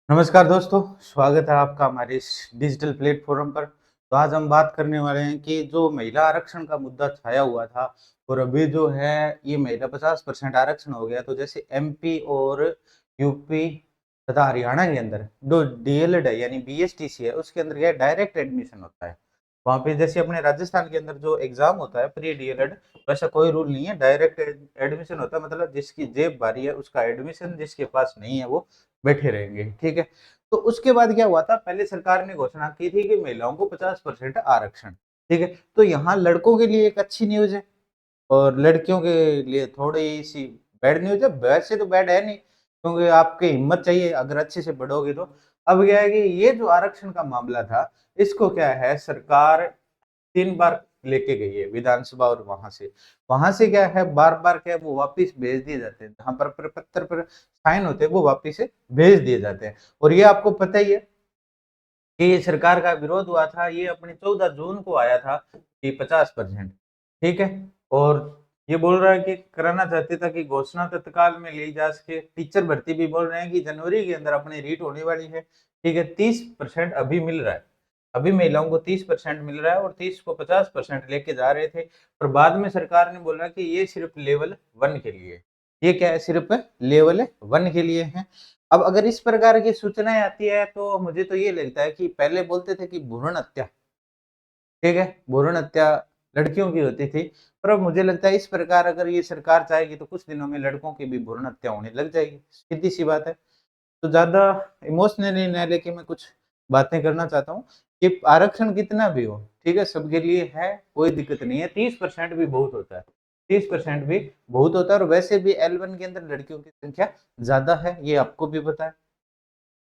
नमस्कार दोस्तों, स्वागत है आपका हमारे इस डिजिटल प्लेटफ़ॉर्म पर। तो आज हम बात करने वाले हैं कि जो महिला आरक्षण का मुद्दा छाया हुआ था और अभी जो है ये महिला 50% आरक्षण हो गया। तो जैसे एमपी और यूपी तथा हरियाणा के अंदर जो डीएलएड है यानी बीएसटीसी है उसके अंदर क्या है डायरेक्ट एडमिशन होता है। वहाँ पे जैसे अपने राजस्थान के अंदर जो एग्ज़ाम होता है प्री डीएलएड वैसा कोई रूल नहीं है, डायरेक्ट एडमिशन होता है। मतलब जिसकी जेब भारी है उसका एडमिशन, जिसके पास नहीं है वो बैठे रहेंगे, ठीक है। तो उसके बाद क्या हुआ था, पहले सरकार ने घोषणा की थी कि महिलाओं को 50% आरक्षण, ठीक है। तो यहाँ लड़कों के लिए एक अच्छी न्यूज़ है और लड़कियों के लिए थोड़ी-सी बैड न्यूज़ है। वैसे तो बैड है नहीं, क्योंकि आपकी हिम्मत चाहिए अगर अच्छे से पढ़ोगे तो। अब क्या है कि ये जो आरक्षण का मामला था, इसको क्या है सरकार 3 बार लेके गई है विधानसभा और वहाँ से क्या है बार-बार क्या है वो वापिस भेज दिए जाते हैं। जहाँ पर प्रपत्र पर साइन होते हैं वो वापिस से भेज दिए जाते हैं। और ये आपको पता ही है कि ये सरकार का विरोध हुआ था, ये अपनी 14 जून को आया था कि 50%, ठीक है। और ये बोल रहा है कि कराना चाहते था कि घोषणा तत्काल में ली जा सके। टीचर भर्ती भी बोल रहे हैं कि जनवरी के अंदर अपनी रीट होने वाली है, ठीक है। 30% अभी मिल रहा है, अभी महिलाओं को 30% मिल रहा है और 30 को 50% लेके जा रहे थे। और बाद में सरकार ने बोला कि ये सिर्फ लेवल 1 के लिए, ये क्या है सिर्फ लेवल 1 के लिए है। अब अगर इस प्रकार की सूचनाएँ आती है तो मुझे तो ये लगता है कि पहले बोलते थे कि भ्रूण हत्या, ठीक है? भ्रूण हत्या लड़कियों की होती थी, पर अब मुझे लगता है इस प्रकार अगर ये सरकार चाहेगी तो कुछ दिनों में लड़कों की भी भ्रूण हत्या होने लग जाएगी, सीधी-सी बात है। तो ज़्यादा इमोशनली ना लेके मैं कुछ बातें करना चाहता हूँ कि आरक्षण कितना भी हो, ठीक है? सबके लिए है, कोई दिक्कत नहीं है, 30% भी बहुत होता है। 30% भी बहुत होता है और वैसे भी L1 के अंदर लड़कियों की संख्या ज़्यादा है, ये आपको भी पता है।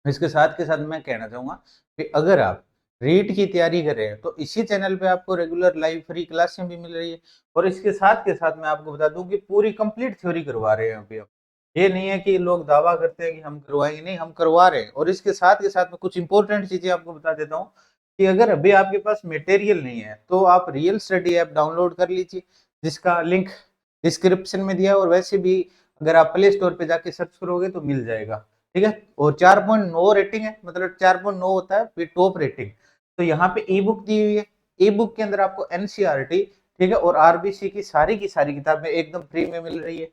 इसके साथ के साथ मैं कहना चाहूँगा कि अगर आप रीट की तैयारी कर रहे हैं, तो इसी चैनल पे आपको रेगुलर लाइव फ्री क्लासें भी मिल रही है और इसके साथ के साथ मैं आपको बता दूँ कि पूरी कंप्लीट थ्योरी करवा रहे हैं अभी हम। ये नहीं है कि लोग दावा करते हैं कि हम करवाएँगे, नहीं हम करवा रहे हैं। और इसके साथ के साथ मैं कुछ इंपॉर्टेंट चीज़ें आपको बता देता हूँ कि अगर अभी आपके पास मटेरियल नहीं है, तो आप रियल स्टडी ऐप डाउनलोड कर लीजिए, जिसका लिंक डिस्क्रिप्शन में दिया है और वैसे भी अगर आप प्ले स्टोर पे जाके सर्च करोगे तो मिल जाएगा। ठीक है? और 4.9 रेटिंग है, मतलब 4.9 होता है फिर टॉप रेटिंग। तो यहाँ पे ई बुक दी हुई है, ई बुक के अंदर आपको एनसीईआरटी, ठीक है, और आरबीसी की सारी किताबें एकदम फ्री में मिल रही है।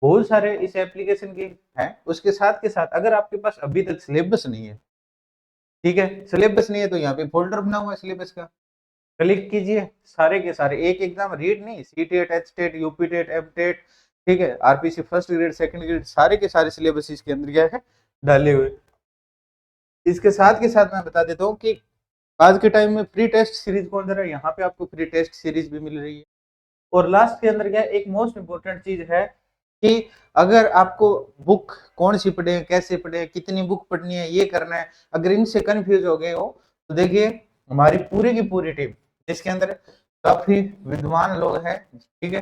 बहुत सारे इस एप्लीकेशन के हैं। उसके साथ के साथ अगर आपके पास अभी तक सिलेबस नहीं है, ठीक है, सिलेबस नहीं है तो यहाँ पे फोल्डर बना हुआ है सिलेबस का, क्लिक कीजिए, सारे के सारे एक एग्जाम रीड नहीं, सीटेट, एचटेट, यूपीटेट, एमटेट, ठीक है, RPC first grade, second grade, सारे के सारे सिलेबस इसके अंदर क्या है डाले हुए। इसके साथ के साथ मैं बता देता हूँ कि आज के टाइम में फ्री टेस्ट सीरीज कौन सा है, यहाँ पे आपको फ्री टेस्ट सीरीज भी मिल रही है। और लास्ट के अंदर क्या है, एक मोस्ट इंपोर्टेंट चीज है कि अगर आपको बुक कौन सी पढ़े, कैसे पढ़े, कितनी बुक पढ़नी है, ये करना है, अगर इनसे कंफ्यूज हो गए हो तो देखिए हमारी पूरी की पूरी टीम, जिसके अंदर काफी विद्वान लोग हैं, ठीक है,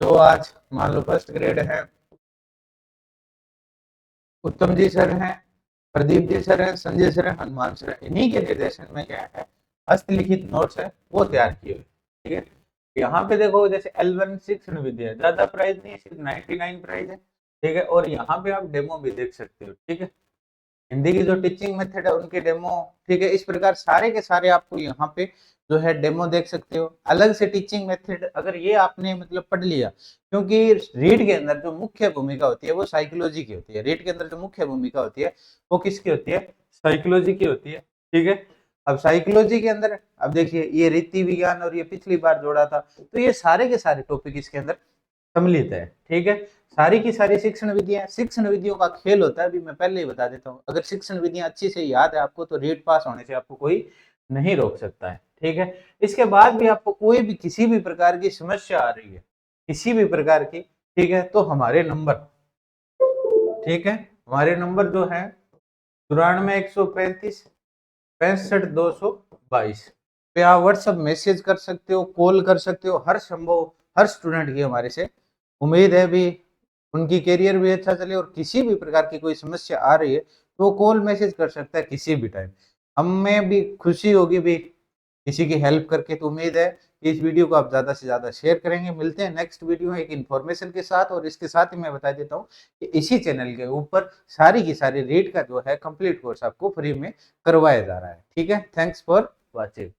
तो आज मान लो फर्स्ट ग्रेड है, उत्तम जी सर हैं, प्रदीप जी सर हैं, संजय सर हैं, हनुमान सर हैं, इन्हीं के निर्देशन में क्या है हस्तलिखित नोट्स है वो तैयार किए हुए, ठीक है। यहाँ पे देखो जैसे L1 शिक्षण विद्या ज्यादा प्राइस नहीं है, सिर्फ 99 प्राइस है, ठीक है। और यहाँ पे आप डेमो भी देख सकते हो, ठीक है, हिंदी की जो टीचिंग मेथड है उनके डेमो, ठीक है। इस प्रकार सारे के सारे आपको यहाँ पे जो है डेमो देख सकते हो। अलग से टीचिंग मेथड अगर ये आपने मतलब पढ़ लिया, क्योंकि रीड के अंदर जो मुख्य भूमिका होती है वो साइकोलॉजी की होती है। रीड के अंदर जो मुख्य भूमिका होती है वो किसकी होती है, साइकोलॉजी की होती है, ठीक है। अब साइकोलॉजी के अंदर अब देखिए ये रीति विज्ञान और ये पिछली बार जोड़ा था, तो ये सारे के सारे टॉपिक इसके अंदर सम्मिलित है, ठीक है। सारी की सारी शिक्षण विधियों का खेल होता है, अभी मैं पहले ही बता देता हूँ। अगर शिक्षण विधियां अच्छी से याद है आपको तो रीट पास होने से आपको कोई नहीं रोक सकता है, ठीक है। इसके बाद भी आपको कोई भी किसी भी प्रकार की समस्या आ रही है, किसी भी प्रकार की, ठीक है, तो हमारे नंबर, ठीक है, हमारे नंबर जो है 94 135 65 222 पे आप व्हाट्सएप मैसेज कर सकते हो, कॉल कर सकते हो। हर संभव हर स्टूडेंट की हमारे से उम्मीद है भी उनकी करियर भी अच्छा चले और किसी भी प्रकार की कोई समस्या आ रही है तो वो कॉल मैसेज कर सकता है किसी भी टाइम। हमें भी खुशी होगी भी किसी की हेल्प करके, तो उम्मीद है इस वीडियो को आप ज़्यादा से ज़्यादा शेयर करेंगे। मिलते हैं नेक्स्ट वीडियो में एक इन्फॉर्मेशन के साथ, और इसके साथ ही मैं बता देता हूँ कि इसी चैनल के ऊपर सारी की सारी रीड का जो है कंप्लीट कोर्स आपको फ्री में करवाया जा रहा है। ठीक है, थैंक्स फॉर वॉचिंग।